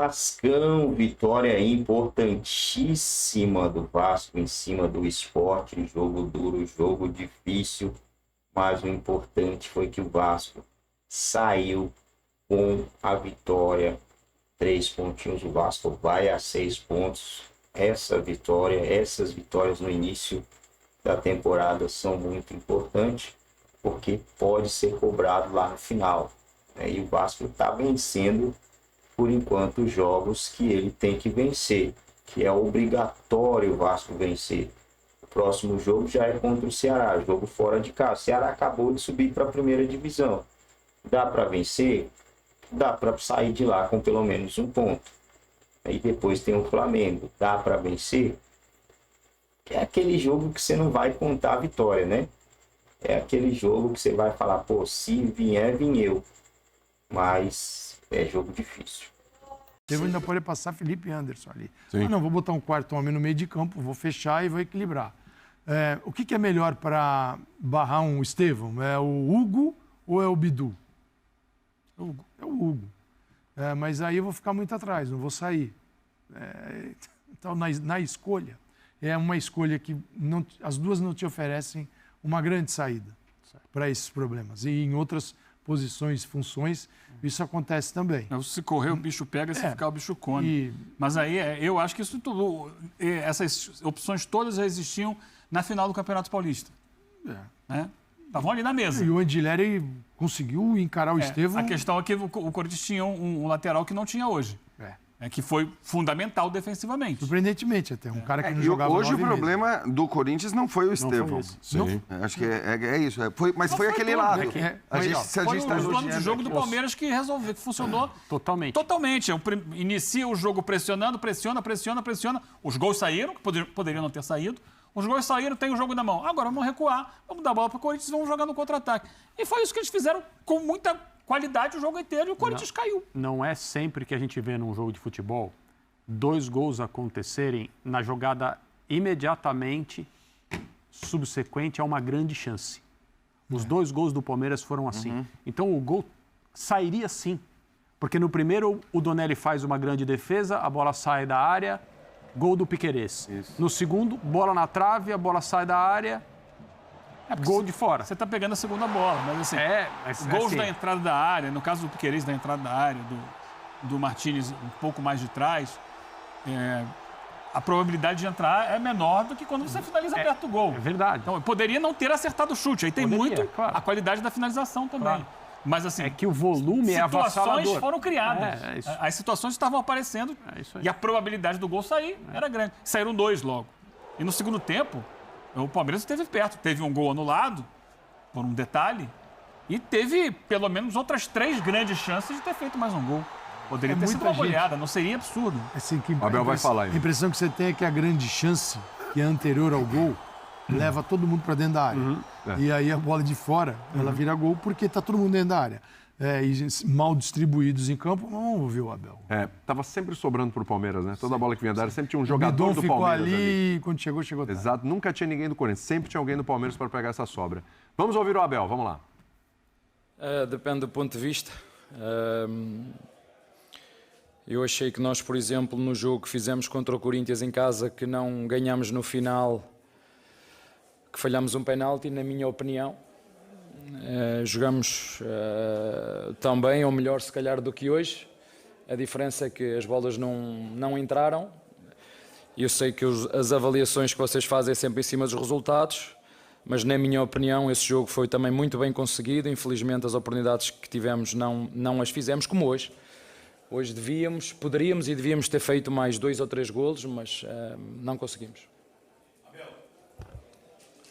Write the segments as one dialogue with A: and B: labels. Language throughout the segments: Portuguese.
A: Vascão, vitória importantíssima do Vasco em cima do Sport, jogo duro, jogo difícil, mas o importante foi que o Vasco saiu com a vitória, 3 pontinhos, o Vasco vai a 6 pontos. Essas vitórias no início da temporada são muito importantes, porque pode ser cobrado lá no final, né? E o Vasco está vencendo por enquanto os jogos que ele tem que vencer, que é obrigatório o Vasco vencer. O próximo jogo já é contra o Ceará, jogo fora de casa. O Ceará acabou de subir para a primeira divisão. Dá para vencer? Dá para sair de lá com pelo menos 1 ponto. Aí depois tem o Flamengo. Dá para vencer? É aquele jogo que você não vai contar a vitória, né? É aquele jogo que você vai falar, pô, se vier, vim eu. Mas é jogo difícil.
B: Ele ainda pode passar Felipe Anderson ali.
C: Sim.
B: Ah, não, vou botar um quarto homem no meio de campo, vou fechar e vou equilibrar. O que é melhor para barrar um Estevão? É o Hugo ou é o Bidu? É o Hugo. Mas aí eu vou ficar muito atrás, não vou sair. Então, na escolha, é uma escolha que as duas não te oferecem uma grande saída para esses problemas. E em outras posições, funções, isso acontece também.
D: Se correr, o bicho pega, se ficar, o bicho come. Mas aí, eu acho que isso tudo, essas opções todas já existiam na final do Campeonato Paulista. Né? Estavam ali na mesa.
B: E o Andileri conseguiu encarar o Estevão.
D: A questão é que o Corinthians tinha um lateral que não tinha hoje. Que foi fundamental defensivamente.
B: Surpreendentemente até, um cara que não jogava
C: hoje
B: 9
C: o problema do Corinthians não foi o Estevão. Acho que é isso. Mas foi aquele lado.
D: Foi o plano de jogo do Palmeiras que resolveu, que funcionou totalmente. Inicia o jogo pressionando, pressiona. Os gols saíram, que poderiam não ter saído. Os gols saíram, tem o jogo na mão. Agora vamos recuar, vamos dar bola para o Corinthians e vamos jogar no contra-ataque. E foi isso que eles fizeram com muita qualidade o jogo inteiro e o Corinthians caiu.
E: Não é sempre que a gente vê num jogo de futebol 2 gols acontecerem na jogada imediatamente subsequente a uma grande chance. Os 2 gols do Palmeiras foram assim. Então o gol sairia sim. Porque no primeiro o Donelli faz uma grande defesa, a bola sai da área, gol do Piquerez. No segundo, bola na trave, a bola sai da área, gol de fora.
D: Você está pegando a segunda bola, mas assim, gols
E: assim,
D: da entrada da área, no caso do Piquerez, da entrada da área, do Martínez um pouco mais de trás, a probabilidade de entrar é menor do que quando você finaliza perto do gol.
E: É verdade.
D: Então, poderia não ter acertado o chute, aí tem a qualidade da finalização também.
E: Claro.
D: Mas assim,
E: que o volume é avassalador.
D: Situações foram criadas. As situações estavam aparecendo e a probabilidade do gol sair era grande. Saíram 2 logo. E no segundo tempo, o Palmeiras esteve perto. Teve um gol anulado, por um detalhe, e teve pelo menos outras 3 grandes chances de ter feito mais um gol. Poderia ter sido uma goleada, não seria absurdo.
B: Assim,
C: O Abel vai falar aí.
B: A impressão que você tem é que a grande chance, que é anterior ao gol, leva todo mundo para dentro da área. E aí a bola de fora, ela vira gol porque está todo mundo dentro da área. E mal distribuídos em campo, vamos ver o Abel.
C: Tava sempre sobrando pro Palmeiras, né? Toda bola que vinha da área, sempre tinha um jogador do
B: ficou
C: Palmeiras ali.
B: E quando chegou tarde.
C: Exato, nunca tinha ninguém do Corinthians, sempre tinha alguém do Palmeiras para pegar essa sobra. Vamos ouvir o Abel, vamos lá.
F: Depende do ponto de vista. Eu achei que nós, por exemplo, no jogo que fizemos contra o Corinthians em casa, que não ganhamos no final, que falhamos um penalti, na minha opinião. Jogamos tão bem, ou melhor se calhar do que hoje. A diferença é que as bolas não entraram. Eu sei que as avaliações que vocês fazem é sempre em cima dos resultados, mas na minha opinião esse jogo foi também muito bem conseguido. Infelizmente as oportunidades que tivemos não as fizemos como hoje. Hoje poderíamos e devíamos ter feito mais 2 ou 3 golos, mas não conseguimos.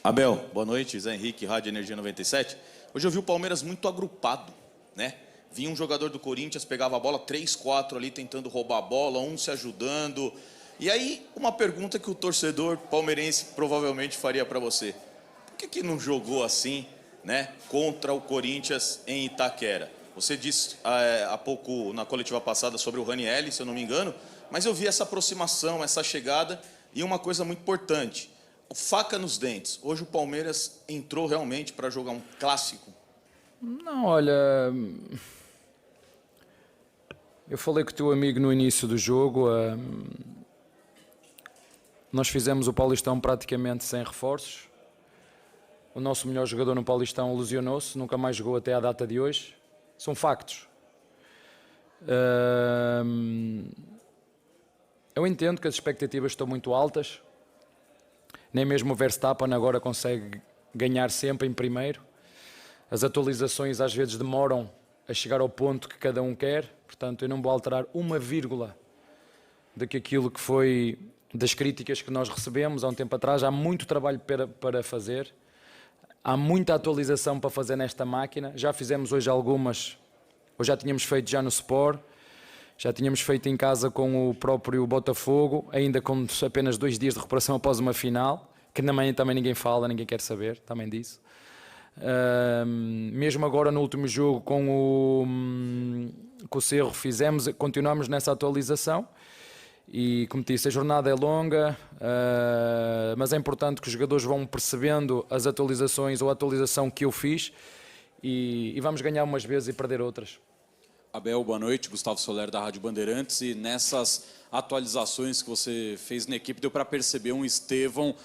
G: Abel, boa noite, Zé Henrique, Rádio Energia 97. Hoje eu vi o Palmeiras muito agrupado, né? Vinha um jogador do Corinthians, pegava a bola, 3, 4 ali tentando roubar a bola, um se ajudando. E aí, uma pergunta que o torcedor palmeirense provavelmente faria para você. Por que não jogou assim, né, contra o Corinthians em Itaquera? Você disse há pouco na coletiva passada sobre o Ranieri, se eu não me engano, mas eu vi essa aproximação, essa chegada e uma coisa muito importante. Faca nos dentes. Hoje o Palmeiras entrou realmente para jogar um clássico?
F: Não, olha... Eu falei com o teu amigo no início do jogo. Nós fizemos o Paulistão praticamente sem reforços. O nosso melhor jogador no Paulistão lesionou-se, nunca mais jogou até à data de hoje. São factos. Eu entendo que as expectativas estão muito altas. Nem mesmo o Verstappen agora consegue ganhar sempre em primeiro. As atualizações às vezes demoram a chegar ao ponto que cada um quer. Portanto, eu não vou alterar uma vírgula daquilo que foi das críticas que nós recebemos há um tempo atrás. Há muito trabalho para fazer. Há muita atualização para fazer nesta máquina. Já fizemos hoje algumas, ou já tínhamos feito já no Sport. Já tínhamos feito em casa com o próprio Botafogo, ainda com apenas 2 dias de recuperação após uma final, que também ninguém fala, ninguém quer saber, também disso. Mesmo agora no último jogo com o Cerro continuamos nessa atualização e, como disse, a jornada é longa, mas é importante que os jogadores vão percebendo as atualizações ou a atualização que eu fiz e vamos ganhar umas vezes e perder outras.
H: Abel, boa noite. Gustavo Soler, da Rádio Bandeirantes. E nessas atualizações que você fez na equipe, deu para perceber um Estevão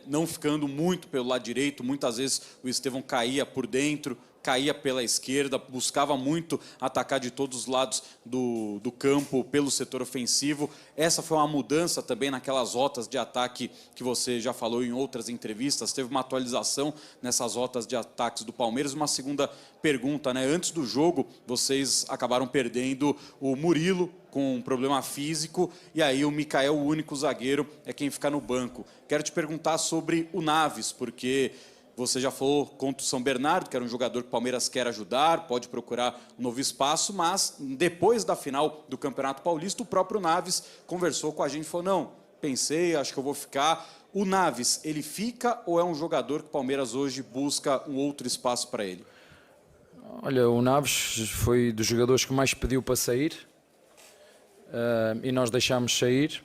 H: não ficando muito pelo lado direito. Muitas vezes o Estevão caía por dentro, caía pela esquerda, buscava muito atacar de todos os lados do campo pelo setor ofensivo. Essa foi uma mudança também naquelas rotas de ataque que você já falou em outras entrevistas. Teve uma atualização nessas rotas de ataques do Palmeiras. Uma segunda pergunta, né? Antes do jogo, vocês acabaram perdendo o Murilo com um problema físico, e aí o Michael, o único zagueiro, é quem fica no banco. Quero te perguntar sobre o Naves, porque você já falou contra o São Bernardo, que era um jogador que o Palmeiras quer ajudar, pode procurar um novo espaço, mas depois da final do Campeonato Paulista, o próprio Naves conversou com a gente e falou, não, pensei, acho que eu vou ficar. O Naves, ele fica ou é um jogador que o Palmeiras hoje busca um outro espaço para ele?
F: Olha, o Naves foi dos jogadores que mais pediu para sair e nós deixámos sair,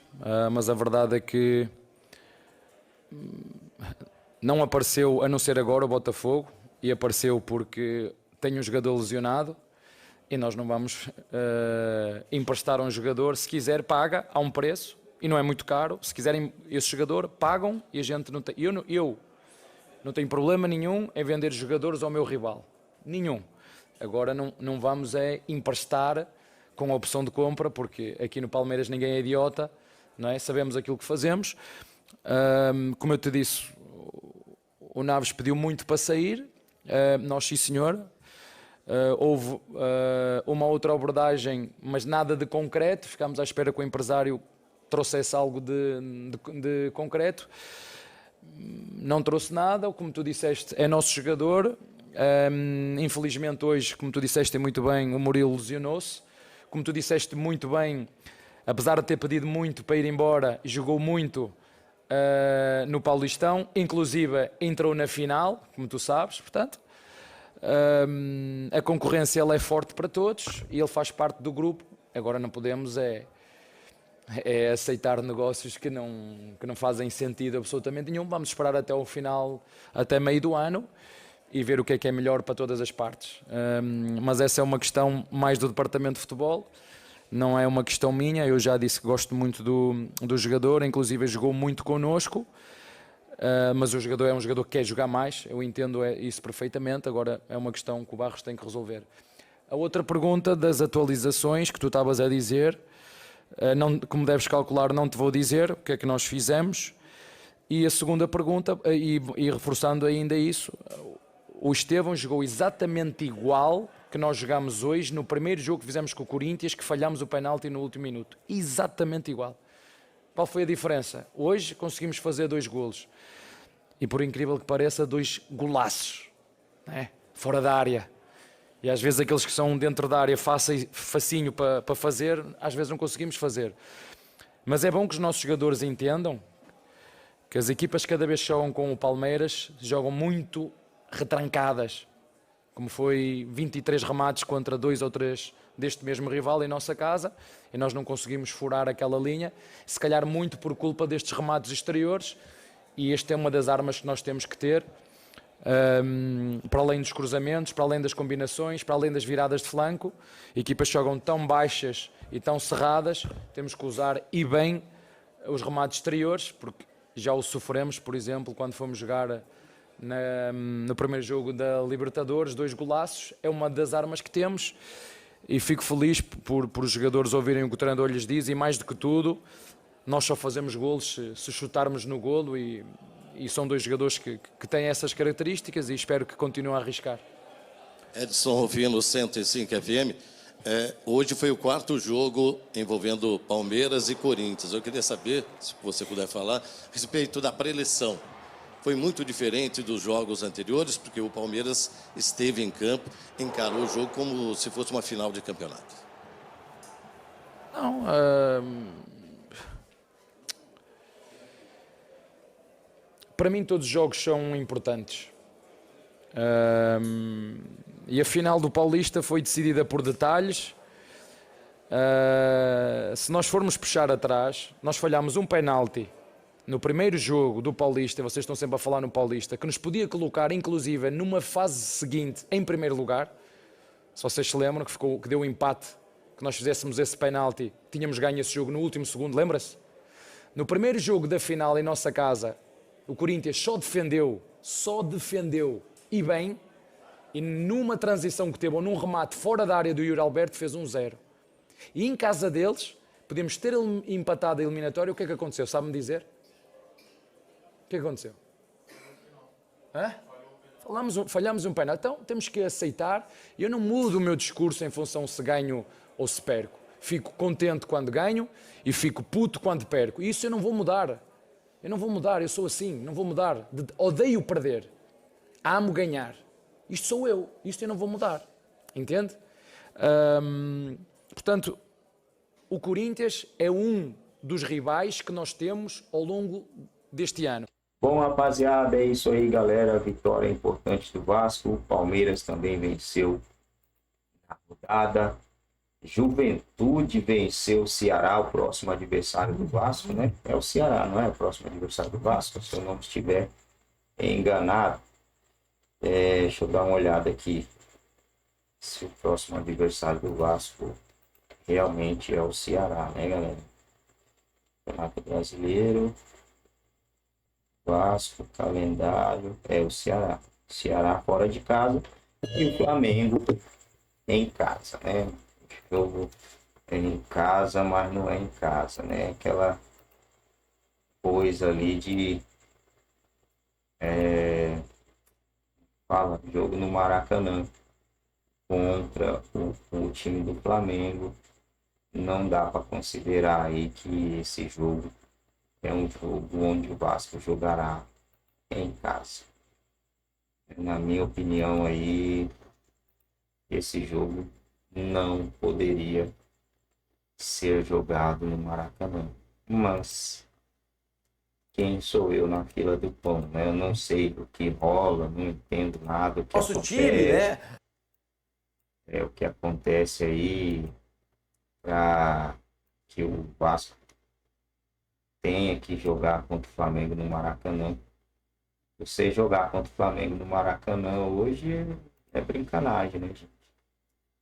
F: mas a verdade é que não apareceu, a não ser agora, o Botafogo, e apareceu porque tem um jogador lesionado e nós não vamos emprestar a um jogador. Se quiser, paga, há um preço e não é muito caro. Se quiserem esse jogador, pagam e a gente não tem. Eu não tenho problema nenhum em vender jogadores ao meu rival. Nenhum. Agora não vamos emprestar com a opção de compra, porque aqui no Palmeiras ninguém é idiota, não é? Sabemos aquilo que fazemos. Como eu te disse, o Naves pediu muito para sair, nós sim senhor. Houve uma outra abordagem, mas nada de concreto. Ficámos à espera que o empresário trouxesse algo de concreto. Não trouxe nada, como tu disseste, é nosso jogador. Infelizmente hoje, como tu disseste muito bem, o Murilo lesionou-se. Como tu disseste muito bem, apesar de ter pedido muito para ir embora, jogou muito no Paulistão, inclusive entrou na final, como tu sabes, portanto. A concorrência ela é forte para todos e ele faz parte do grupo. Agora não podemos aceitar negócios que não fazem sentido absolutamente nenhum. Vamos esperar até o final, até meio do ano, e ver o que é melhor para todas as partes. Mas essa é uma questão mais do departamento de futebol, não é uma questão minha. Eu já disse que gosto muito do jogador, inclusive jogou muito connosco, mas o jogador é um jogador que quer jogar mais, eu entendo isso perfeitamente. Agora é uma questão que o Barros tem que resolver. A outra pergunta das atualizações que tu estavas a dizer, como deves calcular, não te vou dizer o que é que nós fizemos. E a segunda pergunta, e reforçando ainda isso, o Estevão jogou exatamente igual que nós jogámos hoje no primeiro jogo que fizemos com o Corinthians, que falhámos o penalti no último minuto. Exatamente igual. Qual foi a diferença? Hoje conseguimos fazer 2 golos. E por incrível que pareça, 2 golaços, né? Fora da área. E às vezes aqueles que são dentro da área facinho para fazer, às vezes não conseguimos fazer. Mas é bom que os nossos jogadores entendam que as equipas cada vez que jogam com o Palmeiras jogam muito retrancadas, como foi 23 remates contra 2 ou 3 deste mesmo rival em nossa casa, e nós não conseguimos furar aquela linha, se calhar muito por culpa destes remates exteriores, e esta é uma das armas que nós temos que ter. para além dos cruzamentos, para além das combinações, para além das viradas de flanco. Equipas que jogam tão baixas e tão cerradas, temos que usar e bem os remates exteriores, porque já o sofremos, por exemplo, quando fomos jogar no primeiro jogo da Libertadores, 2 golaços, é uma das armas que temos, e fico feliz por os jogadores ouvirem o que o treinador lhes diz, e mais do que tudo, nós só fazemos golos se chutarmos no golo, e são 2 jogadores que têm essas características, e espero que continuem a arriscar.
I: Edson Rufino, 105 FM. Hoje foi o 4º jogo envolvendo Palmeiras e Corinthians. Eu queria saber, se você puder falar, a respeito da preleção. Foi muito diferente dos jogos anteriores, porque o Palmeiras esteve em campo, encarou o jogo como se fosse uma final de campeonato.
F: Não, para mim todos os jogos são importantes. E a final do Paulista foi decidida por detalhes. Se nós formos puxar atrás, nós falhámos um penalti no primeiro jogo do Paulista, vocês estão sempre a falar no Paulista, que nos podia colocar, inclusive, numa fase seguinte, em primeiro lugar. Se vocês se lembram, que deu um empate, que nós fizéssemos esse penalti, tínhamos ganho esse jogo no último segundo, lembra-se? No primeiro jogo da final, em nossa casa, o Corinthians só defendeu, e bem, e numa transição que teve, ou num remate fora da área do Yuri Alberto, fez 1-0. E em casa deles, podemos ter empatado a eliminatória. O que é que aconteceu? Sabe-me dizer? O que é que aconteceu? Falhamos um penalti. Então, temos que aceitar. Eu não mudo o meu discurso em função se ganho ou se perco. Fico contente quando ganho e fico puto quando perco. E isso eu não vou mudar. Eu sou assim, não vou mudar. Odeio perder. Amo ganhar. Isto sou eu. Isto eu não vou mudar. Entende? Portanto, o Corinthians é um dos rivais que nós temos ao longo deste ano.
A: Bom, rapaziada, é isso aí, galera. Vitória importante do Vasco. O Palmeiras também venceu na rodada. Juventude venceu o Ceará, o próximo adversário do Vasco, né? É o Ceará, não é o próximo adversário do Vasco, se eu não estiver enganado. Deixa eu dar uma olhada aqui se o próximo adversário do Vasco realmente é o Ceará, né, galera? Campeonato Brasileiro, Vasco, calendário, é o Ceará. Ceará fora de casa e o Flamengo em casa, né? O jogo é em casa, mas não é em casa, né? Aquela coisa ali de jogo no Maracanã contra o time do Flamengo. Não dá para considerar aí que esse jogo é um jogo onde o Vasco jogará em casa. Na minha opinião aí, esse jogo não poderia ser jogado no Maracanã. Mas quem sou eu na fila do pão, né? Eu não sei o que rola, não entendo nada.
J: Nosso time, né?
A: É o que acontece aí para que o Vasco tenha que jogar contra o Flamengo no Maracanã. Você jogar contra o Flamengo no Maracanã hoje é brincanagem, né, gente?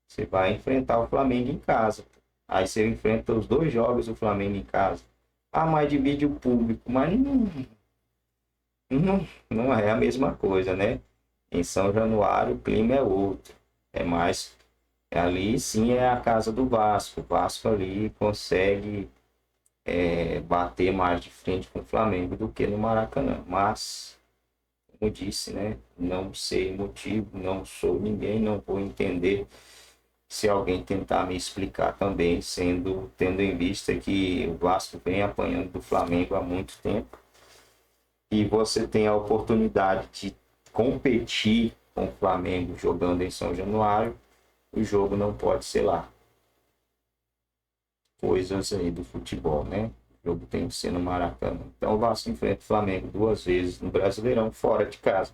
A: Você vai enfrentar o Flamengo em casa. Aí você enfrenta os 2 jogos do Flamengo em casa. Mas divide o público. Mas não é a mesma coisa, né? Em São Januário o clima é outro. É mais... Ali sim é a casa do Vasco. O Vasco ali consegue bater mais de frente com o Flamengo do que no Maracanã. Mas, como disse, né? Não sei motivo, não sou ninguém, não vou entender se alguém tentar me explicar também, tendo em vista que o Vasco vem apanhando do Flamengo há muito tempo e você tem a oportunidade de competir com o Flamengo jogando em São Januário, o jogo não pode ser lá. Coisas aí do futebol, né? O jogo tem que ser no Maracanã. Então o Vasco enfrenta o Flamengo 2 vezes no Brasileirão, fora de casa.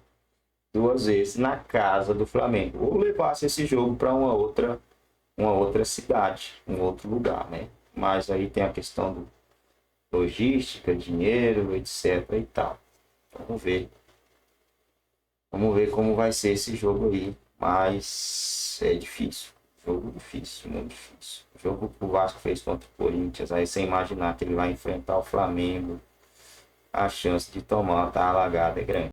A: 2 vezes na casa do Flamengo. Ou levasse esse jogo para uma outra cidade, um outro lugar, né? Mas aí tem a questão do logística, dinheiro, etc. e tal. Vamos ver Vamos ver como vai ser esse jogo aí. Mas é difícil. Jogo difícil, muito difícil. O jogo que o Vasco fez contra o Corinthians, aí sem imaginar que ele vai enfrentar o Flamengo, a chance de tomar uma alagada é grande.